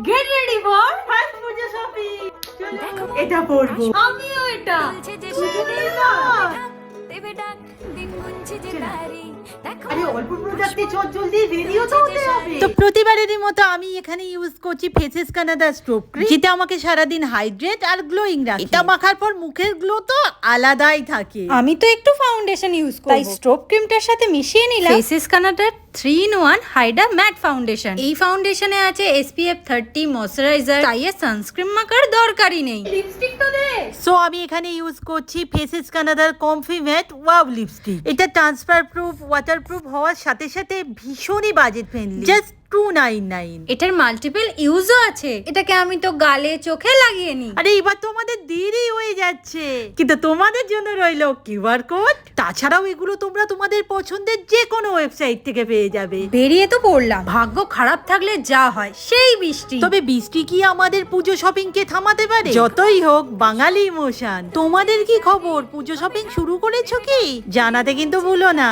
Get ready for first Puja shopping. এটা পরবো। আমিও এটা। আরে অল্প প্রোডাক্টে চট জলদি রেডিও তো হতে হবে। তো প্রতিবারেরই মতো আমি এখানে ইউজ করছি ফেসেস কানাডা স্ট্রোব ক্রিম, যেটা আমাকে সারাদিন হাইড্রেট আর গ্লোয়িং রাখে। এটা মাখার পর মুখের গ্লো তো আলাদাই থাকে। আমি তো একটু ফাউন্ডেশন ইউজ করব, তাই স্ট্রোব ক্রিমটার সাথে মিশিয়ে নিলাম ফেসেস কানাডার 3-in-1 হাইডা ম্যাট ফাউন্ডেশন। এই ফাউন্ডেশনে আছে SPF 30 ময়শ্চারাইজার, তাই এর সানস্ক্রিন মাখার দরকারই নেই। লিপস্টিক তো দে। সো আমি এখানে ইউজ করছি ফেসেস কানাডার কমফি ম্যাট ওয়াও লিপস্টিক। এটা ট্রান্সফার প্রুফ, ওয়াটারপ্রুফ হওয়ার সাথে সাথে ভীষণই বাজেট ফ্রেন্ডলি, জাস্ট 299। এটার মাল্টিপল ইউজও আছে, এটাকে আমি তো গালে চোখে লাগিয়ে নি। আরে এবার তোমাদের দেরি হয়ে যাচ্ছে, কিন্তু তোমাদের জন্য রইলো কিউআর কোড। তাছাড়াও এগুলো তোমরা তোমাদের পছন্দের যে কোনো ওয়েবসাইট থেকে পেয়ে যাবে। বেরিয়ে তো পড়লাম, ভাগ্য খারাপ থাকলে যা হয় সেই বৃষ্টি। তবে বৃষ্টি কি আমাদের পুজো শপিং কে থামাতে পারে? যতই হোক বাঙালি ইমোশন। তোমাদের কি খবর, পুজো শপিং শুরু করেছো কি? জানাতে কিন্তু ভুলো না।